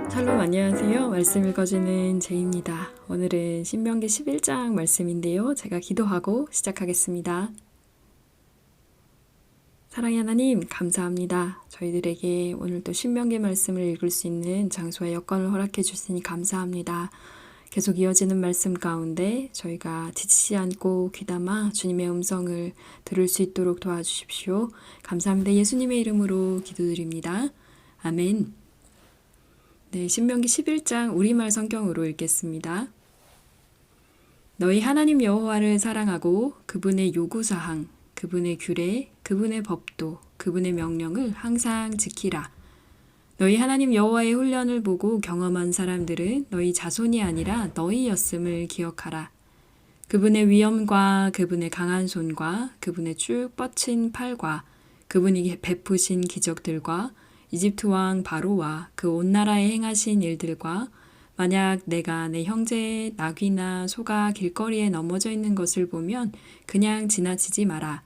샬롬 안녕하세요. 말씀 읽어주는 제이입니다. 오늘은 신명기 11장 말씀인데요. 제가 기도하고 시작하겠습니다. 사랑의 하나님 감사합니다. 저희들에게 오늘 또 신명기 말씀을 읽을 수 있는 장소와 여건을 허락해 주시니 감사합니다. 계속 이어지는 말씀 가운데 저희가 지치지 않고 귀담아 주님의 음성을 들을 수 있도록 도와주십시오. 감사합니다. 예수님의 이름으로 기도드립니다. 아멘. 네, 신명기 11장 우리말 성경으로 읽겠습니다. 너희 하나님 여호와를 사랑하고 그분의 요구사항, 그분의 규례, 그분의 법도, 그분의 명령을 항상 지키라. 너희 하나님 여호와의 훈련을 보고 경험한 사람들은 너희 자손이 아니라 너희였음을 기억하라. 그분의 위엄과 그분의 강한 손과 그분의 쭉 뻗친 팔과 그분이 베푸신 기적들과 이집트 왕 바로와 그 온 나라에 행하신 일들과 만약 내가 내 형제의 나귀나 소가 길거리에 넘어져 있는 것을 보면 그냥 지나치지 마라.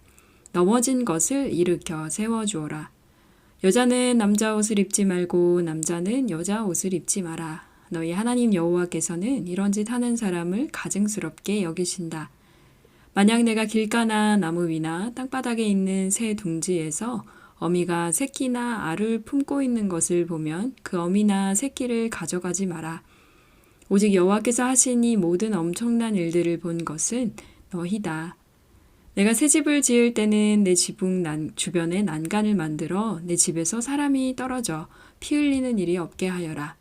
넘어진 것을 일으켜 세워주어라. 여자는 남자 옷을 입지 말고 남자는 여자 옷을 입지 마라. 너희 하나님 여호와께서는 이런 짓 하는 사람을 가증스럽게 여기신다. 만약 내가 길가나 나무 위나 땅바닥에 있는 새 둥지에서 어미가 새끼나 알을 품고 있는 것을 보면 그 어미나 새끼를 가져가지 마라. 오직 여호와께서 하신 이 모든 엄청난 일들을 본 것은 너희다. 내가 새 집을 지을 때는 내 지붕 주변에 난간을 만들어 내 집에서 사람이 떨어져 피 흘리는 일이 없게 하여라.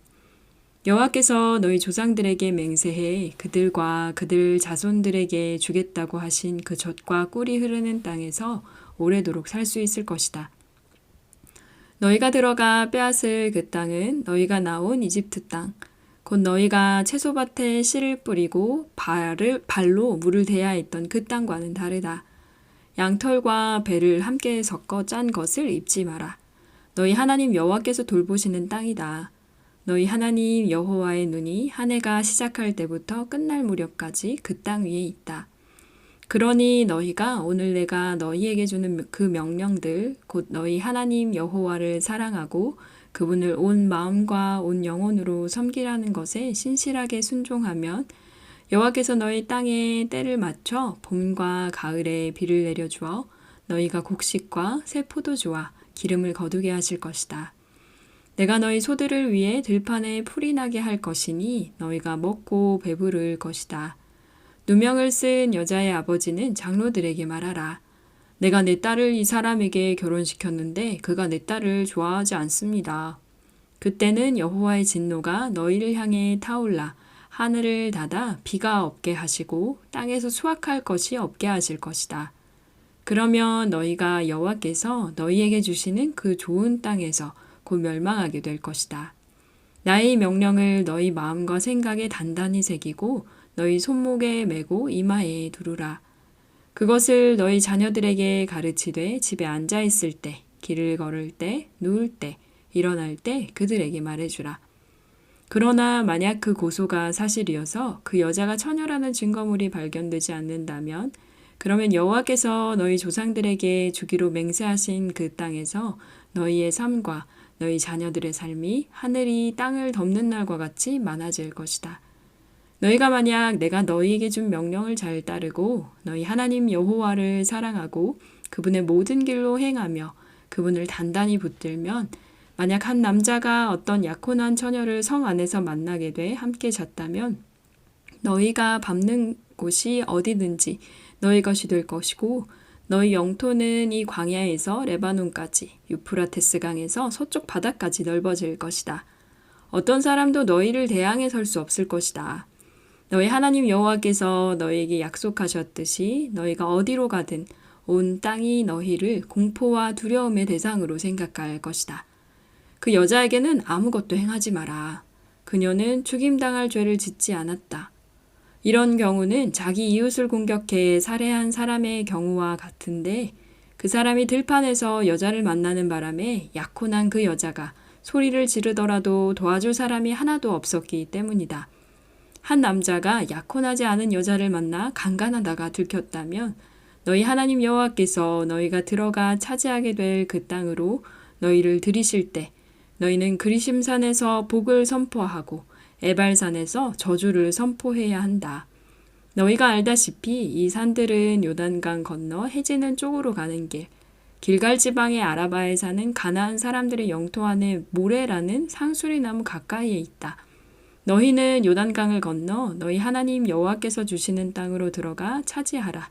여호와께서 너희 조상들에게 맹세해 그들과 그들 자손들에게 주겠다고 하신 그 젖과 꿀이 흐르는 땅에서 오래도록 살 수 있을 것이다. 너희가 들어가 빼앗을 그 땅은 너희가 나온 이집트 땅, 곧 너희가 채소밭에 씨를 뿌리고 발로 물을 대야 했던 그 땅과는 다르다. 양털과 배를 함께 섞어 짠 것을 입지 마라. 너희 하나님 여호와께서 돌보시는 땅이다. 너희 하나님 여호와의 눈이 한 해가 시작할 때부터 끝날 무렵까지 그 땅 위에 있다. 그러니 너희가 오늘 내가 너희에게 주는 그 명령들 곧 너희 하나님 여호와를 사랑하고 그분을 온 마음과 온 영혼으로 섬기라는 것에 신실하게 순종하면 여호와께서 너희 땅에 때를 맞춰 봄과 가을에 비를 내려주어 너희가 곡식과 새 포도주와 기름을 거두게 하실 것이다. 내가 너희 소들을 위해 들판에 풀이 나게 할 것이니 너희가 먹고 배부를 것이다. 누명을 쓴 여자의 아버지는 장로들에게 말하라. 내가 내 딸을 이 사람에게 결혼시켰는데 그가 내 딸을 좋아하지 않습니다. 그때는 여호와의 진노가 너희를 향해 타올라 하늘을 닫아 비가 없게 하시고 땅에서 수확할 것이 없게 하실 것이다. 그러면 너희가 여호와께서 너희에게 주시는 그 좋은 땅에서 곧 멸망하게 될 것이다. 나의 명령을 너희 마음과 생각에 단단히 새기고 너희 손목에 메고 이마에 두르라. 그것을 너희 자녀들에게 가르치되 집에 앉아 있을 때, 길을 걸을 때, 누울 때, 일어날 때 그들에게 말해주라. 그러나 만약 그 고소가 사실이어서 그 여자가 처녀라는 증거물이 발견되지 않는다면 그러면 여호와께서 너희 조상들에게 주기로 맹세하신 그 땅에서 너희의 삶과 너희 자녀들의 삶이 하늘이 땅을 덮는 날과 같이 많아질 것이다. 너희가 만약 내가 너희에게 준 명령을 잘 따르고 너희 하나님 여호와를 사랑하고 그분의 모든 길로 행하며 그분을 단단히 붙들면 만약 한 남자가 어떤 약혼한 처녀를 성 안에서 만나게 돼 함께 잤다면 너희가 밟는 곳이 어디든지 너희 것이 될 것이고 너희 영토는 이 광야에서 레바논까지 유프라테스 강에서 서쪽 바다까지 넓어질 것이다. 어떤 사람도 너희를 대항해 설 수 없을 것이다. 너희 하나님 여호와께서 너희에게 약속하셨듯이 너희가 어디로 가든 온 땅이 너희를 공포와 두려움의 대상으로 생각할 것이다. 그 여자에게는 아무것도 행하지 마라. 그녀는 죽임당할 죄를 짓지 않았다. 이런 경우는 자기 이웃을 공격해 살해한 사람의 경우와 같은데 그 사람이 들판에서 여자를 만나는 바람에 약혼한 그 여자가 소리를 지르더라도 도와줄 사람이 하나도 없었기 때문이다. 한 남자가 약혼하지 않은 여자를 만나 강간하다가 들켰다면 너희 하나님 여호와께서 너희가 들어가 차지하게 될 그 땅으로 너희를 들이실 때 너희는 그리심산에서 복을 선포하고 에발산에서 저주를 선포해야 한다. 너희가 알다시피 이 산들은 요단강 건너 해지는 쪽으로 가는 길, 길갈 지방의 아라바에 사는 가나안 사람들의 영토 안에 모레라는 상수리 나무 가까이에 있다. 너희는 요단강을 건너 너희 하나님 여호와께서 주시는 땅으로 들어가 차지하라.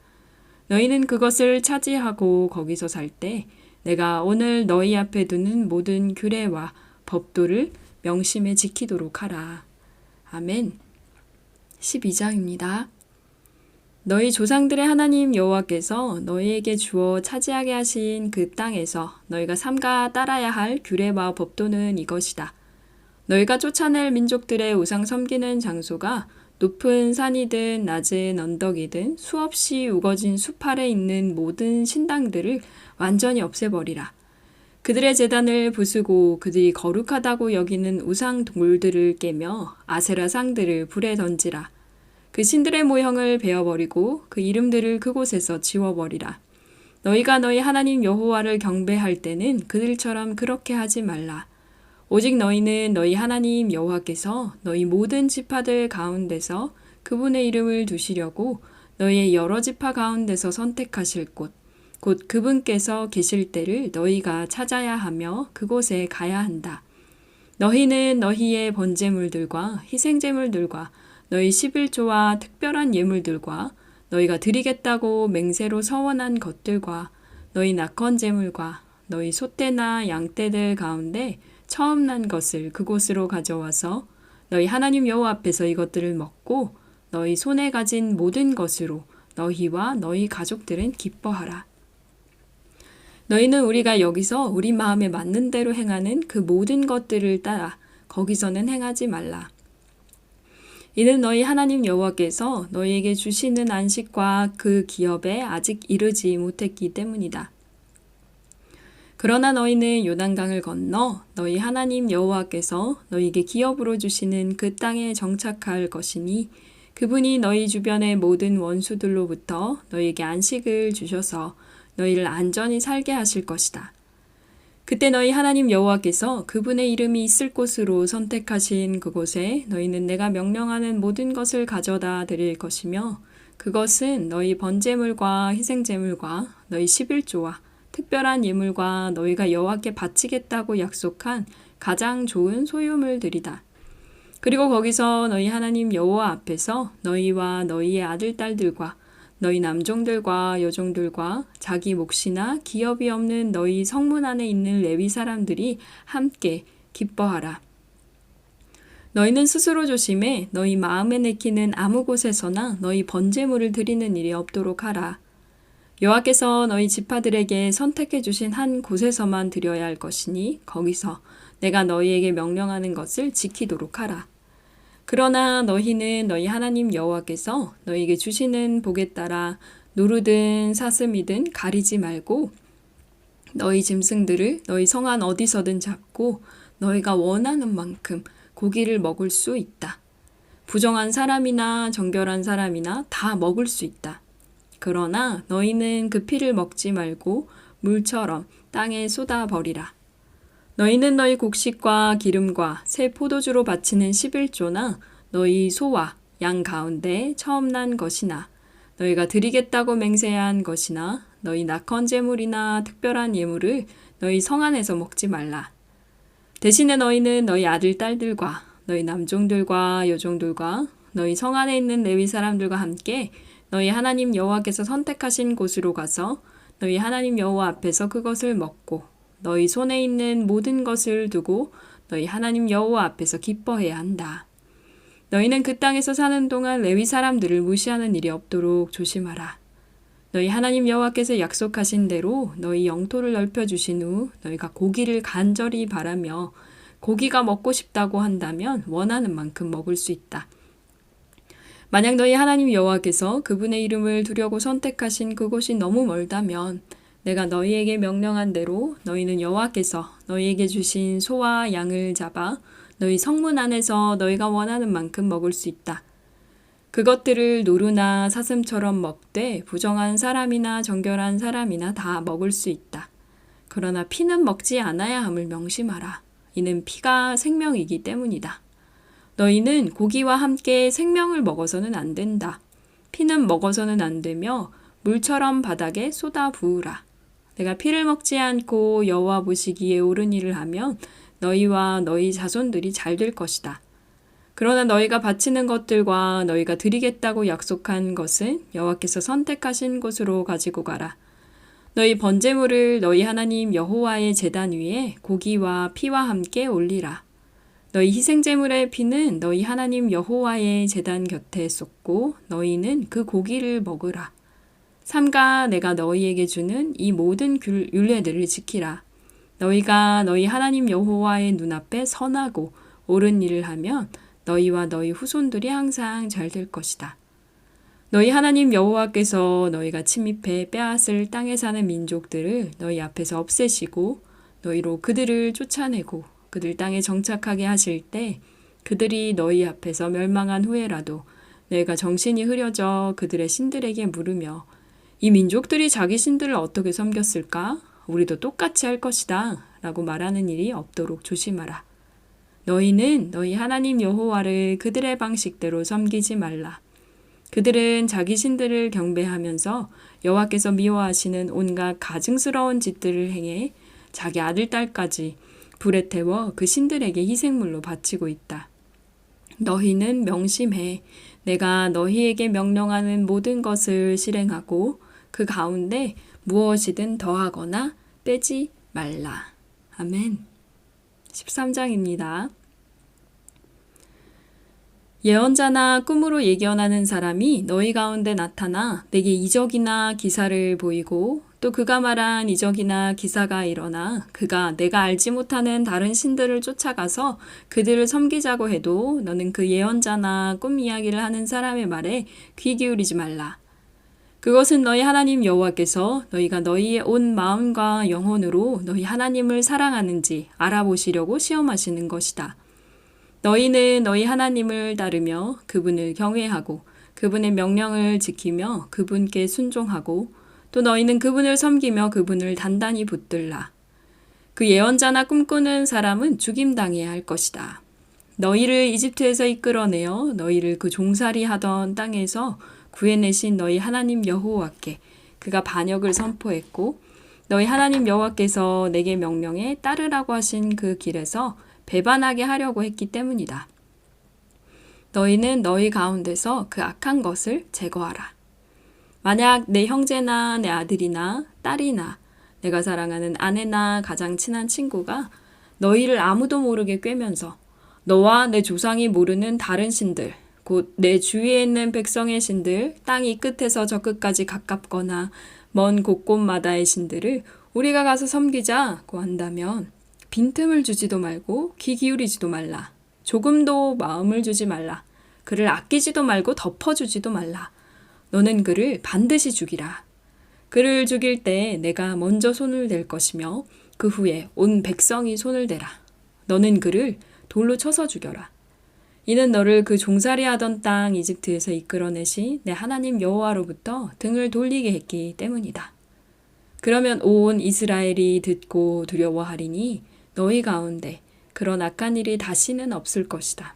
너희는 그것을 차지하고 거기서 살 때 내가 오늘 너희 앞에 두는 모든 규례와 법도를 명심해 지키도록 하라. 아멘. 12장입니다. 너희 조상들의 하나님 여호와께서 너희에게 주어 차지하게 하신 그 땅에서 너희가 삼가 따라야 할 규례와 법도는 이것이다. 너희가 쫓아낼 민족들의 우상 섬기는 장소가 높은 산이든 낮은 언덕이든 수없이 우거진 숲 아래 있는 모든 신당들을 완전히 없애버리라. 그들의 제단을 부수고 그들이 거룩하다고 여기는 우상 돌들을 깨며 아세라 상들을 불에 던지라. 그 신들의 모형을 베어버리고 그 이름들을 그곳에서 지워버리라. 너희가 너희 하나님 여호와를 경배할 때는 그들처럼 그렇게 하지 말라. 오직 너희는 너희 하나님 여호와께서 너희 모든 지파들 가운데서 그분의 이름을 두시려고 너희의 여러 지파 가운데서 선택하실 곳, 곧 그분께서 계실 때를 너희가 찾아야 하며 그곳에 가야 한다. 너희는 너희의 번제물들과 희생제물들과 너희 11조와 특별한 예물들과 너희가 드리겠다고 맹세로 서원한 것들과 너희 낙헌제물과 너희 소떼나 양떼들 가운데 처음 난 것을 그곳으로 가져와서 너희 하나님 여호와 앞에서 이것들을 먹고 너희 손에 가진 모든 것으로 너희와 너희 가족들은 기뻐하라. 너희는 우리가 여기서 우리 마음에 맞는 대로 행하는 그 모든 것들을 따라 거기서는 행하지 말라. 이는 너희 하나님 여호와께서 너희에게 주시는 안식과 그 기업에 아직 이르지 못했기 때문이다. 그러나 너희는 요단강을 건너 너희 하나님 여호와께서 너희에게 기업으로 주시는 그 땅에 정착할 것이니 그분이 너희 주변의 모든 원수들로부터 너희에게 안식을 주셔서 너희를 안전히 살게 하실 것이다. 그때 너희 하나님 여호와께서 그분의 이름이 있을 곳으로 선택하신 그곳에 너희는 내가 명령하는 모든 것을 가져다 드릴 것이며 그것은 너희 번제물과 희생제물과 너희 11조와 특별한 예물과 너희가 여호와께 바치겠다고 약속한 가장 좋은 소유물들이다. 그리고 거기서 너희 하나님 여호와 앞에서 너희와 너희의 아들, 딸들과 너희 남종들과 여종들과 자기 몫이나 기업이 없는 너희 성문 안에 있는 레위 사람들이 함께 기뻐하라. 너희는 스스로 조심해 너희 마음에 내키는 아무 곳에서나 너희 번제물을 드리는 일이 없도록 하라. 여호와께서 너희 지파들에게 선택해 주신 한 곳에서만 드려야 할 것이니 거기서 내가 너희에게 명령하는 것을 지키도록 하라. 그러나 너희는 너희 하나님 여호와께서 너희에게 주시는 복에 따라 노루든 사슴이든 가리지 말고 너희 짐승들을 너희 성안 어디서든 잡고 너희가 원하는 만큼 고기를 먹을 수 있다. 부정한 사람이나 정결한 사람이나 다 먹을 수 있다. 그러나 너희는 그 피를 먹지 말고 물처럼 땅에 쏟아버리라. 너희는 너희 곡식과 기름과 새 포도주로 바치는 11조나 너희 소와 양 가운데 처음 난 것이나 너희가 드리겠다고 맹세한 것이나 너희 낙헌제물이나 특별한 예물을 너희 성 안에서 먹지 말라. 대신에 너희는 너희 아들, 딸들과 너희 남종들과 여종들과 너희 성 안에 있는 레위 사람들과 함께 너희 하나님 여호와께서 선택하신 곳으로 가서 너희 하나님 여호와 앞에서 그것을 먹고 너희 손에 있는 모든 것을 두고 너희 하나님 여호와 앞에서 기뻐해야 한다. 너희는 그 땅에서 사는 동안 레위 사람들을 무시하는 일이 없도록 조심하라. 너희 하나님 여호와께서 약속하신 대로 너희 영토를 넓혀주신 후 너희가 고기를 간절히 바라며 고기가 먹고 싶다고 한다면 원하는 만큼 먹을 수 있다. 만약 너희 하나님 여호와께서 그분의 이름을 두려고 선택하신 그곳이 너무 멀다면 내가 너희에게 명령한 대로 너희는 여호와께서 너희에게 주신 소와 양을 잡아 너희 성문 안에서 너희가 원하는 만큼 먹을 수 있다. 그것들을 노루나 사슴처럼 먹되 부정한 사람이나 정결한 사람이나 다 먹을 수 있다. 그러나 피는 먹지 않아야 함을 명심하라. 이는 피가 생명이기 때문이다. 너희는 고기와 함께 생명을 먹어서는 안 된다. 피는 먹어서는 안 되며 물처럼 바닥에 쏟아 부으라. 내가 피를 먹지 않고 여호와 보시기에 옳은 일을 하면 너희와 너희 자손들이 잘 될 것이다. 그러나 너희가 바치는 것들과 너희가 드리겠다고 약속한 것은 여호와께서 선택하신 곳으로 가지고 가라. 너희 번제물을 너희 하나님 여호와의 제단 위에 고기와 피와 함께 올리라. 너희 희생제물의 피는 너희 하나님 여호와의 제단 곁에 쏟고 너희는 그 고기를 먹으라. 삼가 내가 너희에게 주는 이 모든 율례들을 지키라. 너희가 너희 하나님 여호와의 눈앞에 선하고 옳은 일을 하면 너희와 너희 후손들이 항상 잘 될 것이다. 너희 하나님 여호와께서 너희가 침입해 빼앗을 땅에 사는 민족들을 너희 앞에서 없애시고 너희로 그들을 쫓아내고 그들 땅에 정착하게 하실 때 그들이 너희 앞에서 멸망한 후에라도 너희가 정신이 흐려져 그들의 신들에게 물으며 이 민족들이 자기 신들을 어떻게 섬겼을까? 우리도 똑같이 할 것이다 라고 말하는 일이 없도록 조심하라. 너희는 너희 하나님 여호와를 그들의 방식대로 섬기지 말라. 그들은 자기 신들을 경배하면서 여호와께서 미워하시는 온갖 가증스러운 짓들을 행해 자기 아들, 딸까지 불에 태워 그 신들에게 희생물로 바치고 있다. 너희는 명심해. 내가 너희에게 명령하는 모든 것을 실행하고 그 가운데 무엇이든 더하거나 빼지 말라. 아멘. 13장입니다. 예언자나 꿈으로 예견하는 사람이 너희 가운데 나타나 내게 이적이나 기사를 보이고 또 그가 말한 이적이나 기사가 일어나 그가 내가 알지 못하는 다른 신들을 쫓아가서 그들을 섬기자고 해도 너는 그 예언자나 꿈 이야기를 하는 사람의 말에 귀 기울이지 말라. 그것은 너희 하나님 여호와께서 너희가 너희의 온 마음과 영혼으로 너희 하나님을 사랑하는지 알아보시려고 시험하시는 것이다. 너희는 너희 하나님을 따르며 그분을 경외하고 그분의 명령을 지키며 그분께 순종하고 또 너희는 그분을 섬기며 그분을 단단히 붙들라. 그 예언자나 꿈꾸는 사람은 죽임당해야 할 것이다. 너희를 이집트에서 이끌어내어 너희를 그 종살이 하던 땅에서 구해내신 너희 하나님 여호와께 그가 반역을 선포했고 너희 하나님 여호와께서 내게 명령해 따르라고 하신 그 길에서 배반하게 하려고 했기 때문이다. 너희는 너희 가운데서 그 악한 것을 제거하라. 만약 내 형제나 내 아들이나 딸이나 내가 사랑하는 아내나 가장 친한 친구가 너희를 아무도 모르게 꿰면서 너와 내 조상이 모르는 다른 신들, 곧 내 주위에 있는 백성의 신들, 땅 이 끝에서 저 끝까지 가깝거나 먼 곳곳마다의 신들을 우리가 가서 섬기자고 한다면 빈틈을 주지도 말고 귀 기울이지도 말라. 조금도 마음을 주지 말라. 그를 아끼지도 말고 덮어주지도 말라. 너는 그를 반드시 죽이라. 그를 죽일 때 내가 먼저 손을 댈 것이며 그 후에 온 백성이 손을 대라. 너는 그를 돌로 쳐서 죽여라. 이는 너를 그 종살이 하던 땅 이집트에서 이끌어내신 내 하나님 여호와로부터 등을 돌리게 했기 때문이다. 그러면 온 이스라엘이 듣고 두려워하리니 너희 가운데 그런 악한 일이 다시는 없을 것이다.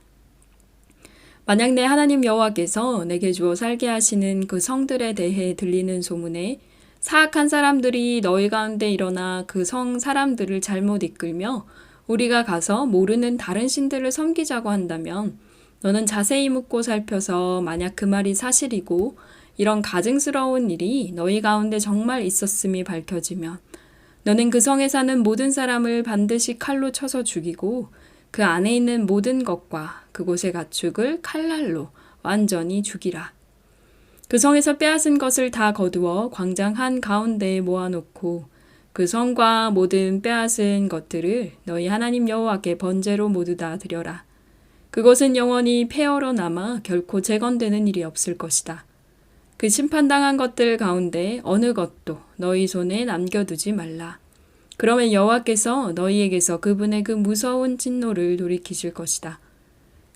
만약 내 하나님 여호와께서 내게 주어 살게 하시는 그 성들에 대해 들리는 소문에 사악한 사람들이 너희 가운데 일어나 그 성 사람들을 잘못 이끌며 우리가 가서 모르는 다른 신들을 섬기자고 한다면 너는 자세히 묻고 살펴서 만약 그 말이 사실이고 이런 가증스러운 일이 너희 가운데 정말 있었음이 밝혀지면 너는 그 성에 사는 모든 사람을 반드시 칼로 쳐서 죽이고 그 안에 있는 모든 것과 그곳의 가축을 칼날로 완전히 죽이라. 그 성에서 빼앗은 것을 다 거두어 광장 한 가운데에 모아놓고 그 성과 모든 빼앗은 것들을 너희 하나님 여호와께 번제로 모두 다 드려라. 그것은 영원히 폐허로 남아 결코 재건되는 일이 없을 것이다. 그 심판당한 것들 가운데 어느 것도 너희 손에 남겨두지 말라. 그러면 여호와께서 너희에게서 그분의 그 무서운 진노를 돌이키실 것이다.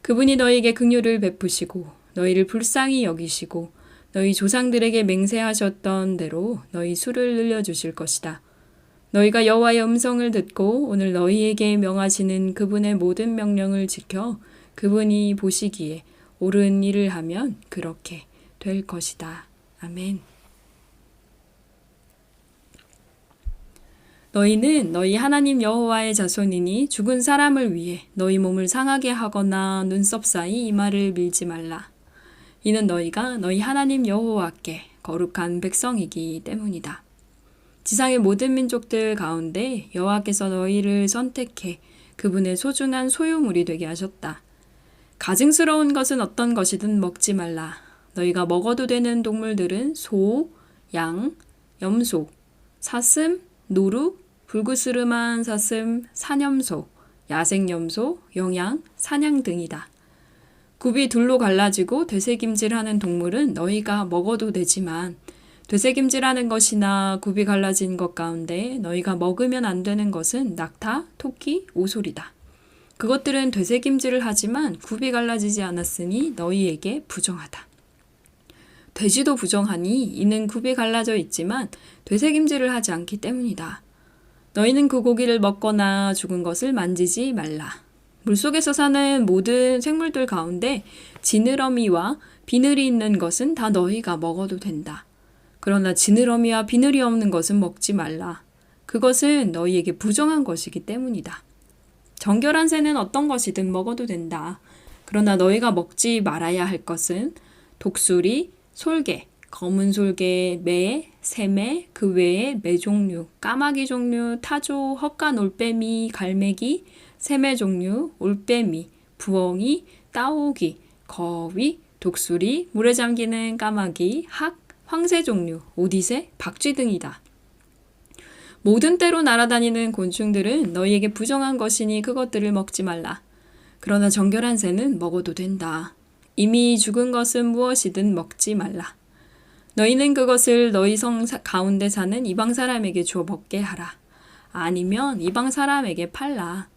그분이 너희에게 긍휼을 베푸시고 너희를 불쌍히 여기시고 너희 조상들에게 맹세하셨던 대로 너희 수를 늘려주실 것이다. 너희가 여호와의 음성을 듣고 오늘 너희에게 명하시는 그분의 모든 명령을 지켜 그분이 보시기에 옳은 일을 하면 그렇게 될 것이다. 아멘. 너희는 너희 하나님 여호와의 자손이니 죽은 사람을 위해 너희 몸을 상하게 하거나 눈썹 사이 이마를 밀지 말라. 이는 너희가 너희 하나님 여호와께 거룩한 백성이기 때문이다. 지상의 모든 민족들 가운데 여호와께서 너희를 선택해 그분의 소중한 소유물이 되게 하셨다. 가증스러운 것은 어떤 것이든 먹지 말라. 너희가 먹어도 되는 동물들은 소, 양, 염소, 사슴, 노루, 불구스름한 사슴, 사념소, 야생염소, 영양, 사냥 등이다. 굽이 둘로 갈라지고 되새김질하는 동물은 너희가 먹어도 되지만 되새김질하는 것이나 굽이 갈라진 것 가운데 너희가 먹으면 안 되는 것은 낙타, 토끼, 오솔이다. 그것들은 되새김질을 하지만 굽이 갈라지지 않았으니 너희에게 부정하다. 돼지도 부정하니 이는 굽이 갈라져 있지만 되새김질을 하지 않기 때문이다. 너희는 그 고기를 먹거나 죽은 것을 만지지 말라. 물속에서 사는 모든 생물들 가운데 지느러미와 비늘이 있는 것은 다 너희가 먹어도 된다. 그러나 지느러미와 비늘이 없는 것은 먹지 말라. 그것은 너희에게 부정한 것이기 때문이다. 정결한 새는 어떤 것이든 먹어도 된다. 그러나 너희가 먹지 말아야 할 것은 독수리, 솔개, 검은 솔개, 매, 새매, 그 외에 매 종류, 까마귀 종류, 타조, 헛간 올빼미, 갈매기, 새매 종류, 올빼미, 부엉이, 따오기, 거위, 독수리, 물에 잠기는 까마귀, 학, 황새 종류, 오디새, 박쥐 등이다. 모든 때로 날아다니는 곤충들은 너희에게 부정한 것이니 그것들을 먹지 말라. 그러나 정결한 새는 먹어도 된다. 이미 죽은 것은 무엇이든 먹지 말라. 너희는 그것을 너희 성 가운데 사는 이방 사람에게 주어 먹게 하라. 아니면 이방 사람에게 팔라.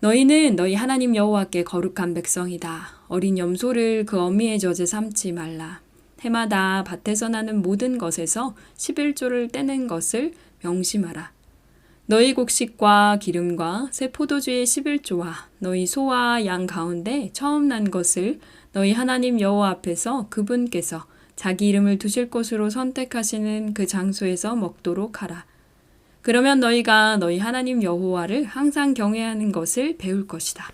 너희는 너희 하나님 여호와께 거룩한 백성이다. 어린 염소를 그 어미의 젖에 삼지 말라. 해마다 밭에서 나는 모든 것에서 11조를 떼는 것을 명심하라. 너희 곡식과 기름과 새 포도주의 11조와 너희 소와 양 가운데 처음 난 것을 너희 하나님 여호와 앞에서 그분께서 자기 이름을 두실 곳으로 선택하시는 그 장소에서 먹도록 하라. 그러면 너희가 너희 하나님 여호와를 항상 경외하는 것을 배울 것이다.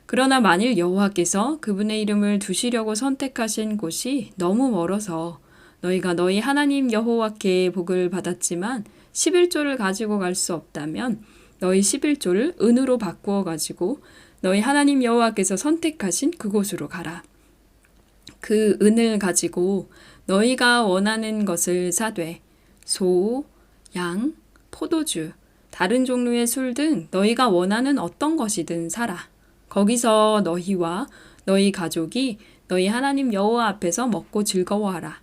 그러나 만일 여호와께서 그분의 이름을 두시려고 선택하신 곳이 너무 멀어서 너희가 너희 하나님 여호와께 복을 받았지만 11조를 가지고 갈 수 없다면 너희 11조를 은으로 바꾸어 가지고 너희 하나님 여호와께서 선택하신 그곳으로 가라. 그 은을 가지고 너희가 원하는 것을 사되 소, 양, 포도주, 다른 종류의 술 등 너희가 원하는 어떤 것이든 사라. 거기서 너희와 너희 가족이 너희 하나님 여호와 앞에서 먹고 즐거워하라.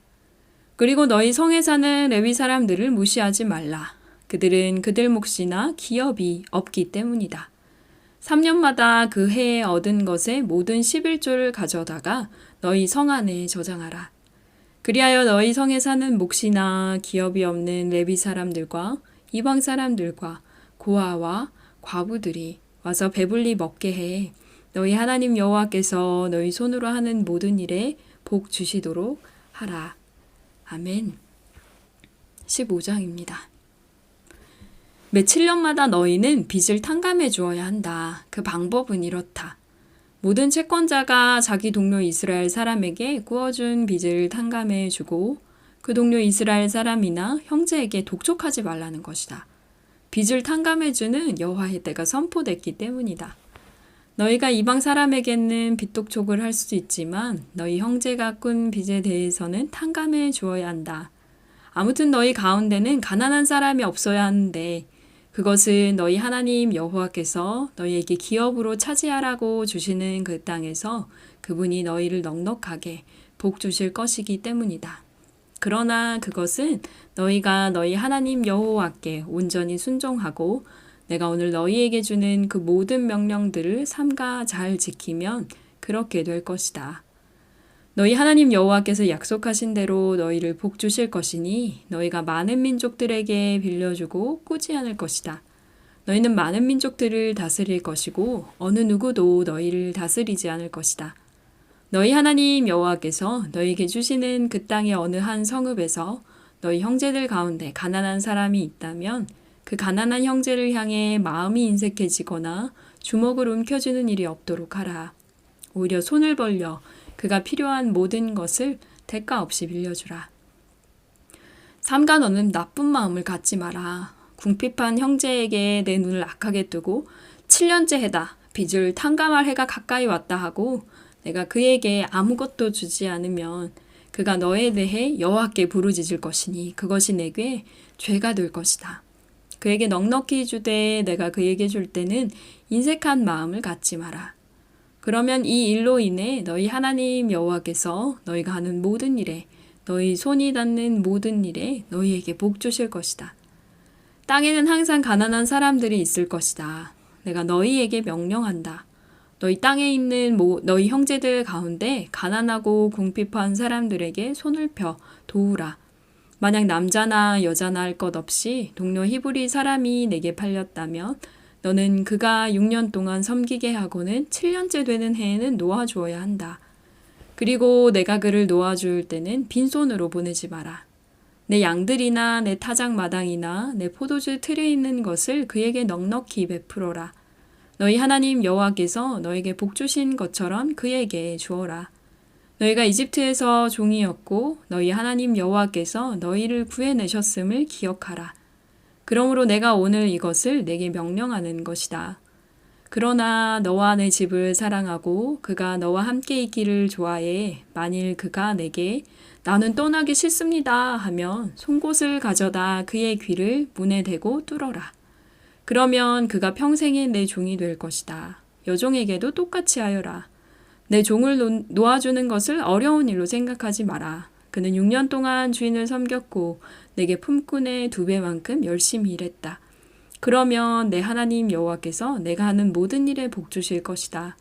그리고 너희 성에 사는 레위 사람들을 무시하지 말라. 그들은 그들 몫이나 기업이 없기 때문이다. 3년마다 그 해에 얻은 것의 모든 11조를 가져다가 너희 성 안에 저장하라. 그리하여 너희 성에 사는 몫이나 기업이 없는 레위 사람들과 이방 사람들과 고아와 과부들이 와서 배불리 먹게 해 너희 하나님 여호와께서 너희 손으로 하는 모든 일에 복 주시도록 하라. 아멘. 15장입니다. 매 7년마다 너희는 빚을 탕감해 주어야 한다. 그 방법은 이렇다. 모든 채권자가 자기 동료 이스라엘 사람에게 구워준 빚을 탕감해 주고 그 동료 이스라엘 사람이나 형제에게 독촉하지 말라는 것이다. 빚을 탕감해 주는 여호와의 때가 선포됐기 때문이다. 너희가 이방 사람에게는 빚독촉을 할 수 있지만 너희 형제가 꾼 빚에 대해서는 탕감해 주어야 한다. 아무튼 너희 가운데는 가난한 사람이 없어야 하는데 그것은 너희 하나님 여호와께서 너희에게 기업으로 차지하라고 주시는 그 땅에서 그분이 너희를 넉넉하게 복 주실 것이기 때문이다. 그러나 그것은 너희가 너희 하나님 여호와께 온전히 순종하고 내가 오늘 너희에게 주는 그 모든 명령들을 삼가 잘 지키면 그렇게 될 것이다. 너희 하나님 여호와께서 약속하신 대로 너희를 복 주실 것이니 너희가 많은 민족들에게 빌려주고 꾸지 않을 것이다. 너희는 많은 민족들을 다스릴 것이고 어느 누구도 너희를 다스리지 않을 것이다. 너희 하나님 여호와께서 너희에게 주시는 그 땅의 어느 한 성읍에서 너희 형제들 가운데 가난한 사람이 있다면 그 가난한 형제를 향해 마음이 인색해지거나 주먹을 움켜쥐는 일이 없도록 하라. 오히려 손을 벌려 그가 필요한 모든 것을 대가 없이 빌려주라. 삼가 너는 나쁜 마음을 갖지 마라. 궁핍한 형제에게 내 눈을 악하게 뜨고 7년째 해다 빚을 탕감할 해가 가까이 왔다 하고 내가 그에게 아무것도 주지 않으면 그가 너에 대해 여호와께 부르짖을 것이니 그것이 내게 죄가 될 것이다. 그에게 넉넉히 주되 내가 그에게 줄 때는 인색한 마음을 갖지 마라. 그러면 이 일로 인해 너희 하나님 여호와께서 너희가 하는 모든 일에 너희 손이 닿는 모든 일에 너희에게 복 주실 것이다. 땅에는 항상 가난한 사람들이 있을 것이다. 내가 너희에게 명령한다. 너희 땅에 있는 너희 형제들 가운데 가난하고 궁핍한 사람들에게 손을 펴 도우라. 만약 남자나 여자나 할 것 없이 동료 히브리 사람이 내게 팔렸다면 너는 그가 6년 동안 섬기게 하고는 7년째 되는 해에는 놓아주어야 한다. 그리고 내가 그를 놓아줄 때는 빈손으로 보내지 마라. 내 양들이나 내 타작 마당이나 내 포도주 틀에 있는 것을 그에게 넉넉히 베풀어라. 너희 하나님 여호와께서 너에게 복 주신 것처럼 그에게 주어라. 너희가 이집트에서 종이었고 너희 하나님 여호와께서 너희를 구해내셨음을 기억하라. 그러므로 내가 오늘 이것을 내게 명령하는 것이다. 그러나 너와 내 집을 사랑하고 그가 너와 함께 있기를 좋아해 만일 그가 내게 나는 떠나기 싫습니다 하면 송곳을 가져다 그의 귀를 문에 대고 뚫어라. 그러면 그가 평생에 내 종이 될 것이다. 여종에게도 똑같이 하여라. 내 종을 놓아주는 것을 어려운 일로 생각하지 마라. 그는 6년 동안 주인을 섬겼고 내게 품꾼의 2배만큼 열심히 일했다. 그러면 내 하나님 여호와께서 내가 하는 모든 일에 복 주실 것이다.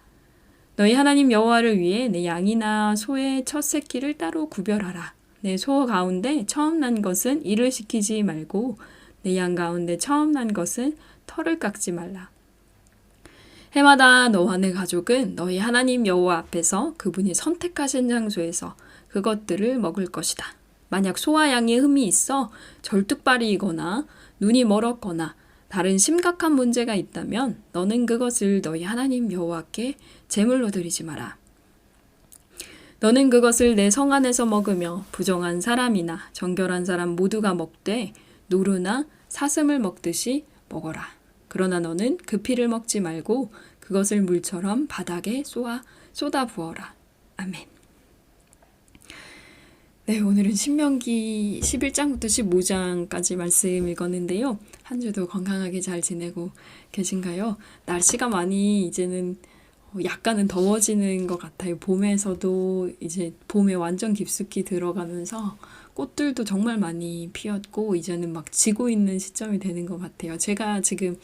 너희 하나님 여호와를 위해 내 양이나 소의 첫 새끼를 따로 구별하라. 내 소 가운데 처음 난 것은 일을 시키지 말고 내 양 가운데 처음 난 것은 털을 깎지 말라. 해마다 너와 내 가족은 너희 하나님 여호와 앞에서 그분이 선택하신 장소에서 그것들을 먹을 것이다. 만약 소와 양에 흠이 있어 절뚝발이거나 눈이 멀었거나 다른 심각한 문제가 있다면 너는 그것을 너희 하나님 여호와께 제물로 드리지 마라. 너는 그것을 내 성 안에서 먹으며 부정한 사람이나 정결한 사람 모두가 먹되 노루나 사슴을 먹듯이 먹어라. 그러나 너는 그 피를 먹지 말고 그것을 물처럼 바닥에 쏟아 부어라. 아멘. 네, 오늘은 신명기 11장부터 15장까지 말씀 읽었는데요. 한 주도 건강하게 잘 지내고 계신가요? 날씨가 많이 이제는 약간은 더워지는 것 같아요. 봄에서도 이제 봄에 완전 깊숙이 들어가면서 꽃들도 정말 많이 피었고 이제는 막 지고 있는 시점이 되는 것 같아요. 제가 지금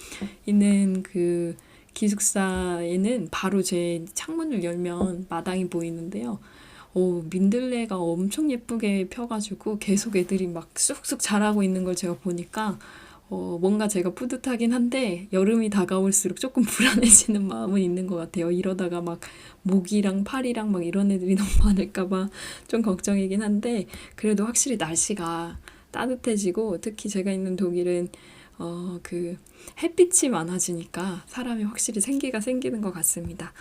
있는 그 기숙사에는 바로 제 창문을 열면 마당이 보이는데요. 민들레가 엄청 예쁘게 펴가지고 계속 애들이 막 쑥쑥 자라고 있는 걸 제가 보니까 뭔가 제가 뿌듯하긴 한데 여름이 다가올수록 조금 불안해지는 마음은 있는 것 같아요. 이러다가 막 모기랑 파리랑 막 이런 애들이 너무 많을까봐 좀 걱정이긴 한데 그래도 확실히 날씨가 따뜻해지고 특히 제가 있는 독일은 그 햇빛이 많아지니까 사람이 확실히 생기가 생기는 것 같습니다.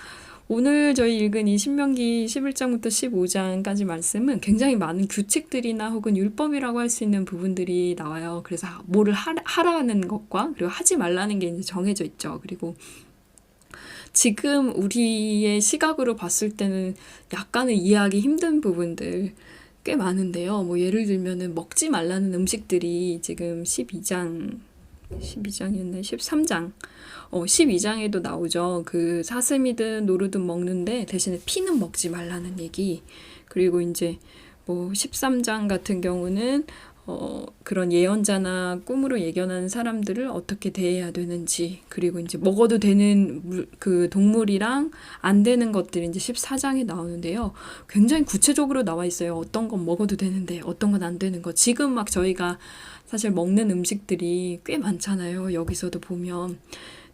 오늘 저희 읽은 이 신명기 11장부터 15장까지 말씀은 굉장히 많은 규칙들이나 혹은 율법이라고 할 수 있는 부분들이 나와요. 그래서 뭐를 하라는 것과 그리고 하지 말라는 게 이제 정해져 있죠. 그리고 지금 우리의 시각으로 봤을 때는 약간은 이해하기 힘든 부분들 꽤 많은데요. 뭐 예를 들면은 먹지 말라는 음식들이 지금 12장이었나요? 13장. 12장에도 나오죠. 그 사슴이든 노루든 먹는데 대신에 피는 먹지 말라는 얘기. 그리고 이제 뭐 13장 같은 경우는 그런 예언자나 꿈으로 예견하는 사람들을 어떻게 대해야 되는지, 그리고 이제 먹어도 되는 그 동물이랑 안 되는 것들이 이제 14장에 나오는데요. 굉장히 구체적으로 나와 있어요. 어떤 건 먹어도 되는데 어떤 건 안 되는 거. 지금 막 저희가 사실 먹는 음식들이 꽤 많잖아요. 여기서도 보면.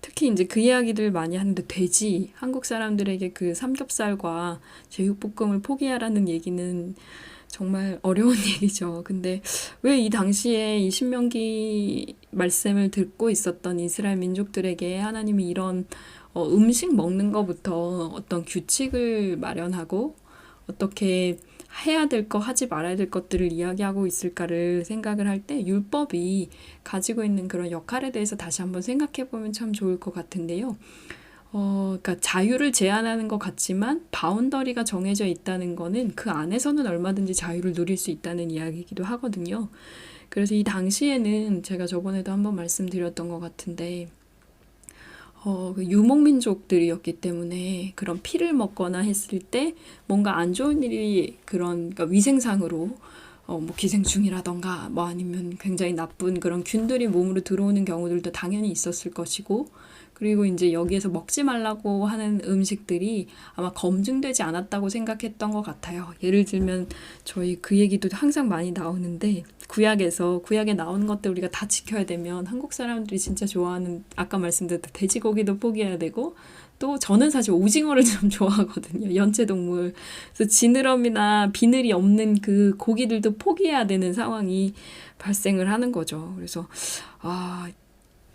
특히 이제 그 이야기들 많이 하는데 돼지, 한국 사람들에게 그 삼겹살과 제육볶음을 포기하라는 얘기는 정말 어려운 얘기죠. 근데 왜 이 당시에 이 신명기 말씀을 듣고 있었던 이스라엘 민족들에게 하나님이 이런 음식 먹는 것부터 어떤 규칙을 마련하고 어떻게 해야 될 거, 하지 말아야 될 것들을 이야기하고 있을까를 생각을 할 때 율법이 가지고 있는 그런 역할에 대해서 다시 한번 생각해 보면 참 좋을 것 같은데요. 그러니까 자유를 제한하는 것 같지만 바운더리가 정해져 있다는 거는 그 안에서는 얼마든지 자유를 누릴 수 있다는 이야기이기도 하거든요. 그래서 이 당시에는 제가 저번에도 한번 말씀드렸던 것 같은데 그 유목민족들이었기 때문에 그런 피를 먹거나 했을 때 뭔가 안 좋은 일이 그러니까 위생상으로 뭐 기생충이라던가 뭐 아니면 굉장히 나쁜 그런 균들이 몸으로 들어오는 경우들도 당연히 있었을 것이고, 그리고 이제 여기에서 먹지 말라고 하는 음식들이 아마 검증되지 않았다고 생각했던 것 같아요. 예를 들면 저희 그 얘기도 항상 많이 나오는데 구약에 나오는 것들 우리가 다 지켜야 되면 한국 사람들이 진짜 좋아하는 아까 말씀드렸던 돼지고기도 포기해야 되고, 또 저는 사실 오징어를 좀 좋아하거든요. 연체동물. 그래서 지느러미나 비늘이 없는 그 고기들도 포기해야 되는 상황이 발생을 하는 거죠. 그래서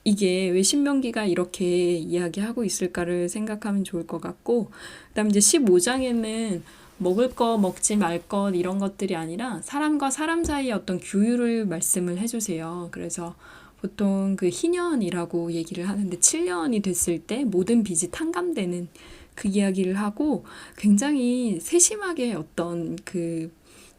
이게 왜 신명기가 이렇게 이야기하고 있을까를 생각하면 좋을 것 같고, 그다음 이제 15장에는 먹을 거, 먹지 말 것 이런 것들이 아니라 사람과 사람 사이의 어떤 규율을 말씀을 해주세요. 그래서 보통 그 희년이라고 얘기를 하는데 7년이 됐을 때 모든 빚이 탕감되는 그 이야기를 하고, 굉장히 세심하게 어떤 그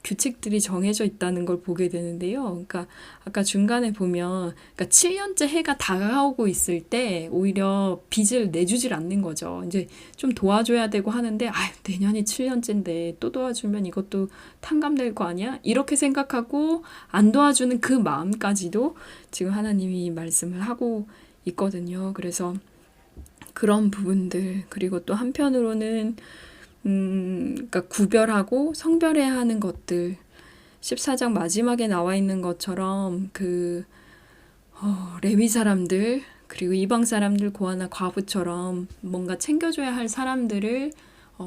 규칙들이 정해져 있다는 걸 보게 되는데요. 그러니까 아까 중간에 보면 그러니까 7년째 해가 다가오고 있을 때 오히려 빚을 내주질 않는 거죠. 이제 좀 도와줘야 되고 하는데 내년이 7년째인데 또 도와주면 이것도 탕감될 거 아니야? 이렇게 생각하고 안 도와주는 그 마음까지도 지금 하나님이 말씀을 하고 있거든요. 그래서 그런 부분들, 그리고 또 한편으로는 그러니까 구별하고 성별해야 하는 것들, 14장 마지막에 나와 있는 것처럼 그 레위 사람들, 그리고 이방 사람들, 고아나 과부처럼 뭔가 챙겨줘야 할 사람들을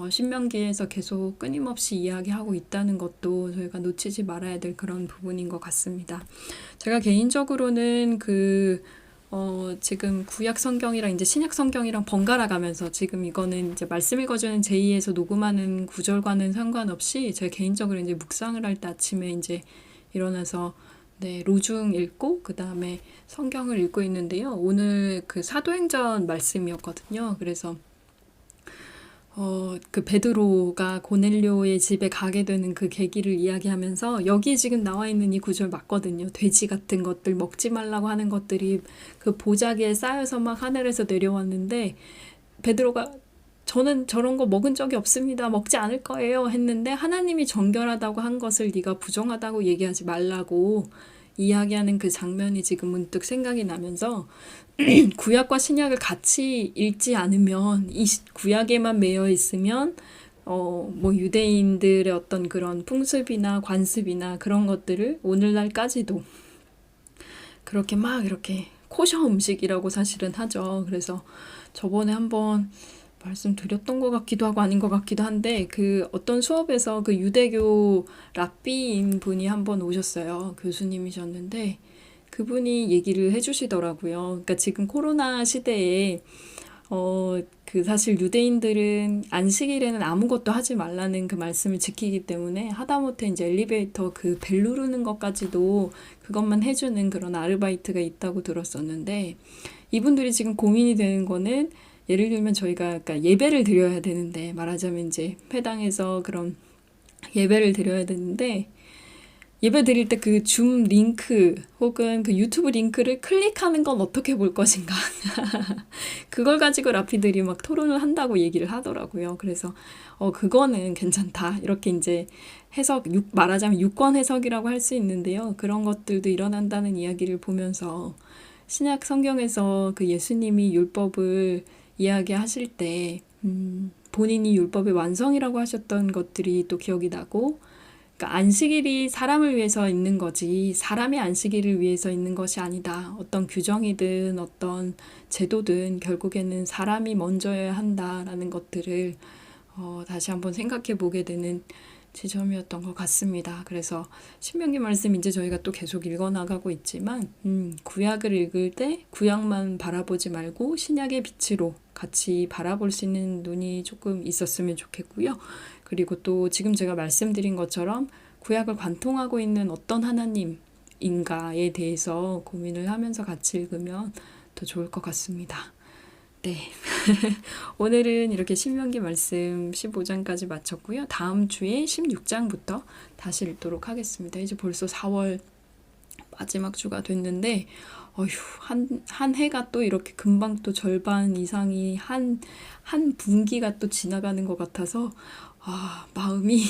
신명기에서 계속 끊임없이 이야기하고 있다는 것도 저희가 놓치지 말아야 될 그런 부분인 것 같습니다. 제가 개인적으로는 지금 구약 성경이랑 이제 신약 성경이랑 번갈아 가면서 지금 이거는 이제 말씀 읽어주는 제2에서 녹음하는 구절과는 상관없이 제 개인적으로 이제 묵상을 할 때 아침에 이제 일어나서 로중 읽고 그 다음에 성경을 읽고 있는데요. 오늘 그 사도행전 말씀이었거든요. 그래서 그 베드로가 고넬료의 집에 가게 되는 그 계기를 이야기하면서 여기 지금 나와 있는 이 구절 맞거든요. 돼지 같은 것들 먹지 말라고 하는 것들이 그 보자기에 쌓여서 막 하늘에서 내려왔는데 베드로가 저는 저런 거 먹은 적이 없습니다. 먹지 않을 거예요. 했는데 하나님이 정결하다고 한 것을 네가 부정하다고 얘기하지 말라고 이야기하는 그 장면이 지금 문득 생각이 나면서 구약과 신약을 같이 읽지 않으면 이 구약에만 매여 있으면 뭐 유대인들의 어떤 그런 풍습이나 관습이나 그런 것들을 오늘날까지도 그렇게 막 이렇게 코셔 음식이라고 사실은 하죠. 그래서 저번에 한번 말씀드렸던 것 같기도 하고 아닌 것 같기도 한데 그 어떤 수업에서 그 유대교 랍비인 분이 한번 오셨어요. 교수님이셨는데 그분이 얘기를 해주시더라고요. 그러니까 지금 코로나 시대에 그 사실 유대인들은 안식일에는 아무것도 하지 말라는 그 말씀을 지키기 때문에 하다못해 이제 엘리베이터 그 벨 누르는 것까지도 그것만 해주는 그런 아르바이트가 있다고 들었었는데, 이분들이 지금 고민이 되는 거는 예를 들면 저희가 그러니까 예배를 드려야 되는데, 말하자면 이제 회당에서 그런 예배를 드려야 되는데 예배 드릴 때 그 줌 링크 혹은 그 유튜브 링크를 클릭하는 건 어떻게 볼 것인가. 그걸 가지고 라피들이 막 토론을 한다고 얘기를 하더라고요. 그래서 그거는 괜찮다. 이렇게 이제 말하자면 유권 해석이라고 할 수 있는데요. 그런 것들도 일어난다는 이야기를 보면서 신약 성경에서 그 예수님이 율법을 이야기하실 때 본인이 율법의 완성이라고 하셨던 것들이 또 기억이 나고, 그러니까 안식일이 사람을 위해서 있는 거지 사람의 안식일을 위해서 있는 것이 아니다. 어떤 규정이든 어떤 제도든 결국에는 사람이 먼저여야 한다라는 것들을 다시 한번 생각해 보게 되는 지점이었던 것 같습니다. 그래서 신명기 말씀 이제 저희가 또 계속 읽어나가고 있지만 구약을 읽을 때 구약만 바라보지 말고 신약의 빛으로 같이 바라볼 수 있는 눈이 조금 있었으면 좋겠고요. 그리고 또 지금 제가 말씀드린 것처럼 구약을 관통하고 있는 어떤 하나님인가에 대해서 고민을 하면서 같이 읽으면 더 좋을 것 같습니다. 네. 오늘은 이렇게 신명기 말씀 15장까지 마쳤고요. 다음 주에 16장부터 다시 읽도록 하겠습니다. 이제 벌써 4월 마지막 주가 됐는데 한 해가 또 이렇게 금방 또 절반 이상이 한 분기가 또 지나가는 것 같아서 마음이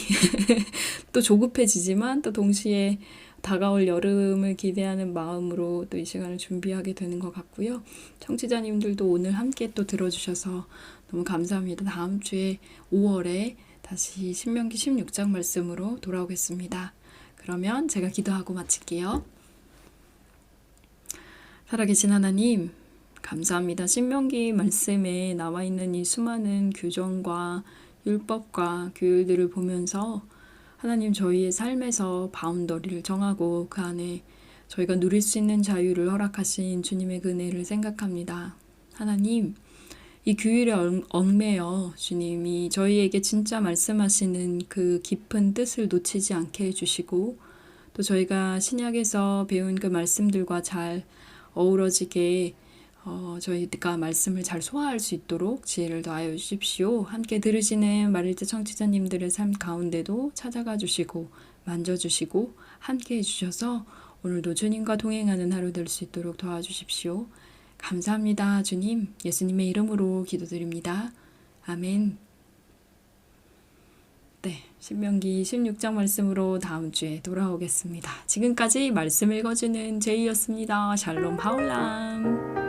또 조급해지지만 또 동시에 다가올 여름을 기대하는 마음으로 또 이 시간을 준비하게 되는 것 같고요. 청취자님들도 오늘 함께 또 들어주셔서 너무 감사합니다. 다음 주에 5월에 다시 신명기 16장 말씀으로 돌아오겠습니다. 그러면 제가 기도하고 마칠게요. 살아계신 하나님, 감사합니다. 신명기 말씀에 나와 있는 이 수많은 규정과 율법과 규율들을 보면서 하나님, 저희의 삶에서 바운더리를 정하고 그 안에 저희가 누릴 수 있는 자유를 허락하신 주님의 은혜를 생각합니다. 하나님, 이 규율에 얽매여 주님이 저희에게 진짜 말씀하시는 그 깊은 뜻을 놓치지 않게 해주시고, 또 저희가 신약에서 배운 그 말씀들과 잘 어우러지게 저희가 말씀을 잘 소화할 수 있도록 지혜를 더하여 주십시오. 함께 들으시는 마릴드 청취자님들의 삶 가운데도 찾아가 주시고 만져주시고 함께 해주셔서 오늘도 주님과 동행하는 하루 될 수 있도록 도와주십시오. 감사합니다. 주님, 예수님의 이름으로 기도드립니다. 아멘. 네, 신명기 16장 말씀으로 다음 주에 돌아오겠습니다. 지금까지 말씀 읽어주는 제이였습니다. 샬롬 하울람.